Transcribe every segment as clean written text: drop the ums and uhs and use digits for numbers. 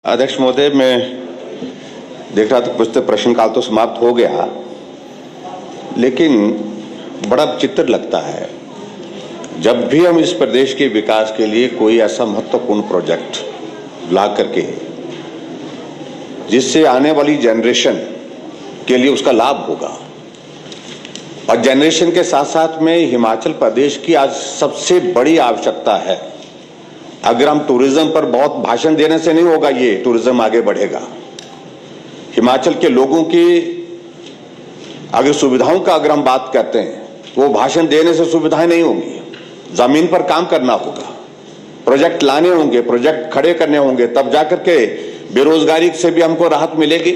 अध्यक्ष महोदय, मैं देख रहा था कुछ तो प्रश्नकाल तो समाप्त हो गया, लेकिन बड़ा विचित्र लगता है जब भी हम इस प्रदेश के विकास के लिए कोई ऐसा महत्वपूर्ण प्रोजेक्ट ला करके जिससे आने वाली जनरेशन के लिए उसका लाभ होगा, और जनरेशन के साथ साथ में हिमाचल प्रदेश की आज सबसे बड़ी आवश्यकता है। अगर हम टूरिज्म पर बहुत भाषण देने से नहीं होगा, ये टूरिज्म आगे बढ़ेगा। हिमाचल के लोगों की अगर सुविधाओं का अगर हम बात करते हैं, वो भाषण देने से सुविधाएं नहीं होंगी, जमीन पर काम करना होगा, प्रोजेक्ट लाने होंगे, प्रोजेक्ट खड़े करने होंगे, तब जाकर के बेरोजगारी से भी हमको राहत मिलेगी,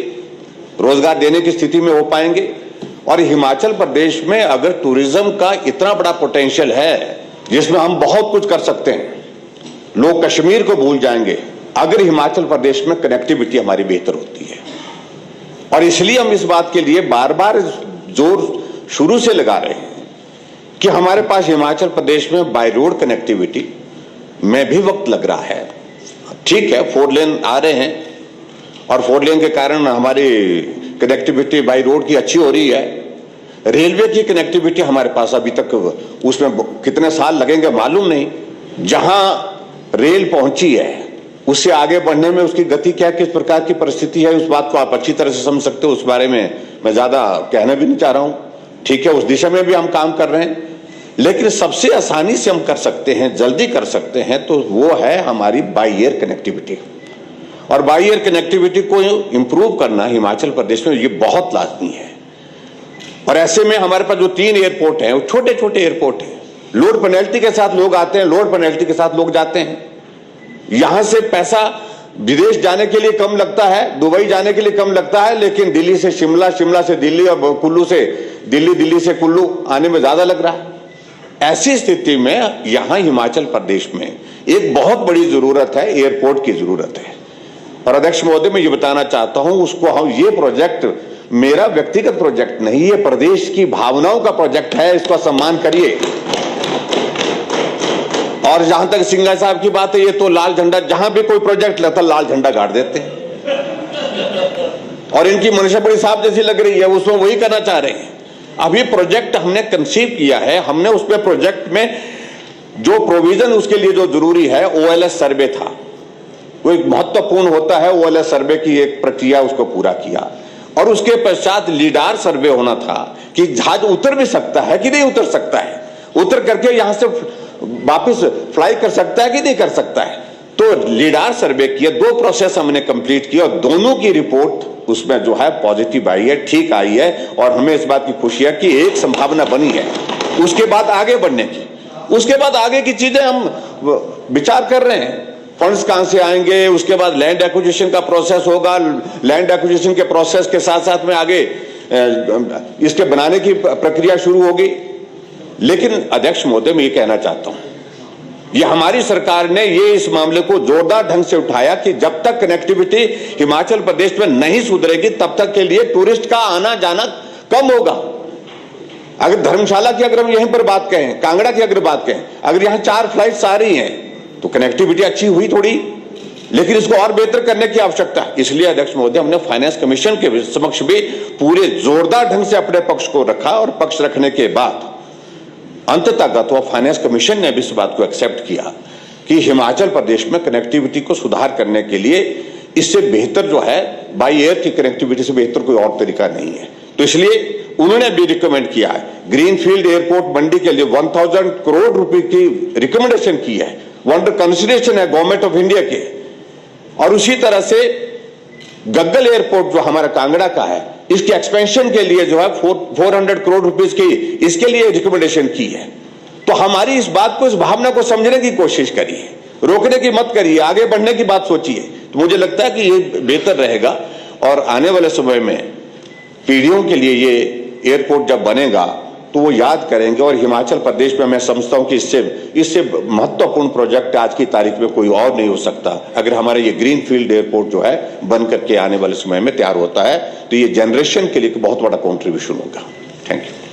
रोजगार देने की स्थिति में हो पाएंगे। और हिमाचल प्रदेश में अगर टूरिज्म का इतना बड़ा पोटेंशियल है जिसमें हम बहुत कुछ कर सकते हैं, लोग कश्मीर को भूल जाएंगे अगर हिमाचल प्रदेश में कनेक्टिविटी हमारी बेहतर होती है। और इसलिए हम इस बात के लिए बार बार जोर शुरू से लगा रहे हैं कि हमारे पास हिमाचल प्रदेश में बाय रोड कनेक्टिविटी में भी वक्त लग रहा है। ठीक है, 4 लेन आ रहे हैं और 4 लेन के कारण हमारी कनेक्टिविटी बाय रोड की अच्छी हो रही है। रेलवे की कनेक्टिविटी हमारे पास अभी तक उसमें कितने साल लगेंगे मालूम नहीं। जहां रेल पहुंची है उससे आगे बढ़ने में उसकी गति क्या, किस प्रकार की परिस्थिति है, उस बात को आप अच्छी तरह से समझ सकते हो। उस बारे में मैं ज्यादा कहना भी नहीं चाह रहा हूं। ठीक है, उस दिशा में भी हम काम कर रहे हैं, लेकिन सबसे आसानी से हम कर सकते हैं, जल्दी कर सकते हैं, तो वो है हमारी बाई एयर कनेक्टिविटी। और बाई एयर कनेक्टिविटी को इंप्रूव करना हिमाचल प्रदेश में ये बहुत लाजमी है। और ऐसे में हमारे पास जो 3 एयरपोर्ट हैं, वो छोटे छोटे एयरपोर्ट हैं। लोड पेनल्टी के साथ लोग आते हैं, लोड पेनल्टी के साथ लोग जाते हैं। यहां से पैसा विदेश जाने के लिए कम लगता है, दुबई जाने के लिए कम लगता है, लेकिन दिल्ली से शिमला, शिमला से दिल्ली और कुल्लू से दिल्ली, दिल्ली से कुल्लू आने में ज्यादा लग रहा है। ऐसी स्थिति में यहां हिमाचल प्रदेश में एक बहुत बड़ी जरूरत है, एयरपोर्ट की जरूरत है। और अध्यक्ष महोदय, मैं ये बताना चाहता हूं, उसको हम ये प्रोजेक्ट मेरा व्यक्तिगत प्रोजेक्ट नहीं, ये प्रदेश की भावनाओं का प्रोजेक्ट है, इसका सम्मान करिए। और जहां तक सिंघा साहब की बात है, ये तो लाल झंडा, जहां भी कोई प्रोजेक्ट लगता है लाल झंडा गाड़ देते हैं। और इनकी मनशा बड़ी साफ जैसी लग रही है, उसमें वही करना चाह रहे हैं। अभी प्रोजेक्ट हमने कंसीव किया है, हमने उसमें प्रोजेक्ट में जो प्रोविजन उसके लिए जो जरूरी है, OLS सर्वे था, वो एक महत्वपूर्ण होता है। OLS सर्वे की एक प्रक्रिया उसको पूरा किया, और उसके पश्चात लीडार सर्वे होना था कि जहाज उतर भी सकता है कि नहीं उतर सकता है, उतर करके यहां से वापस फ्लाई कर सकता है कि नहीं कर सकता है। तो लीडार सर्वे किया, 2 प्रोसेस हमने कंप्लीट किया, और दोनों की रिपोर्ट उसमें जो है पॉजिटिव आई है, ठीक आई है। और हमें इस बात की खुशी है कि एक संभावना बनी है उसके बाद आगे बढ़ने की। उसके बाद आगे की चीजें हम विचार कर रहे हैं, फंड्स कहां से आएंगे, उसके बाद लैंड एक्विजिशन का प्रोसेस होगा, लैंड एक्विजिशन के प्रोसेस के साथ साथ में आगे इसके बनाने की प्रक्रिया शुरू होगी। लेकिन अध्यक्ष महोदय, मैं ये कहना चाहता हूं, ये हमारी सरकार ने ये इस मामले को जोरदार ढंग से उठाया कि जब तक कनेक्टिविटी हिमाचल प्रदेश में नहीं सुधरेगी तब तक के लिए टूरिस्ट का आना जाना कम होगा। अगर धर्मशाला की अगर हम यहीं पर बात कहें, कांगड़ा की अगर बात कहें, अगर यहां 4 फ्लाइट्स आ रही हैं तो कनेक्टिविटी अच्छी हुई थोड़ी, लेकिन इसको और बेहतर करने की आवश्यकता है। इसलिए अध्यक्ष महोदय, हमने फाइनेंस कमीशन के समक्ष भी पूरे जोरदार ढंग से अपने पक्ष को रखा, और पक्ष रखने के बाद अंततः फाइनेंस कमीशन ने भी इस बात को एक्सेप्ट किया कि हिमाचल प्रदेश में कनेक्टिविटी को सुधार करने के लिए इससे बेहतर जो है बाई एयर की कनेक्टिविटी से बेहतर कोई और तरीका नहीं है। तो इसलिए उन्होंने भी रिकमेंड किया है, ग्रीनफील्ड एयरपोर्ट मंडी के लिए 1000 करोड़ रुपए की रिकमेंडेशन की है, अंडर कंसिडरेशन है गवर्नमेंट ऑफ इंडिया के। और उसी तरह से गग्गल एयरपोर्ट जो हमारा कांगड़ा का है, इसके एक्सपेंशन के लिए जो है 400 करोड़ रुपीस की इसके लिए रिकमेंडेशन की है। तो हमारी इस बात को, इस भावना को समझने की कोशिश करिए, रोकने की मत करिए, आगे बढ़ने की बात सोचिए। तो मुझे लगता है कि ये बेहतर रहेगा, और आने वाले समय में पीढ़ियों के लिए ये एयरपोर्ट जब बनेगा तो वो याद करेंगे। और हिमाचल प्रदेश में मैं समझता हूं कि इससे महत्वपूर्ण प्रोजेक्ट आज की तारीख में कोई और नहीं हो सकता। अगर हमारा ये ग्रीनफील्ड एयरपोर्ट जो है बन करके आने वाले समय में तैयार होता है, तो ये जनरेशन के लिए बहुत बड़ा कॉन्ट्रीब्यूशन होगा। Thank you.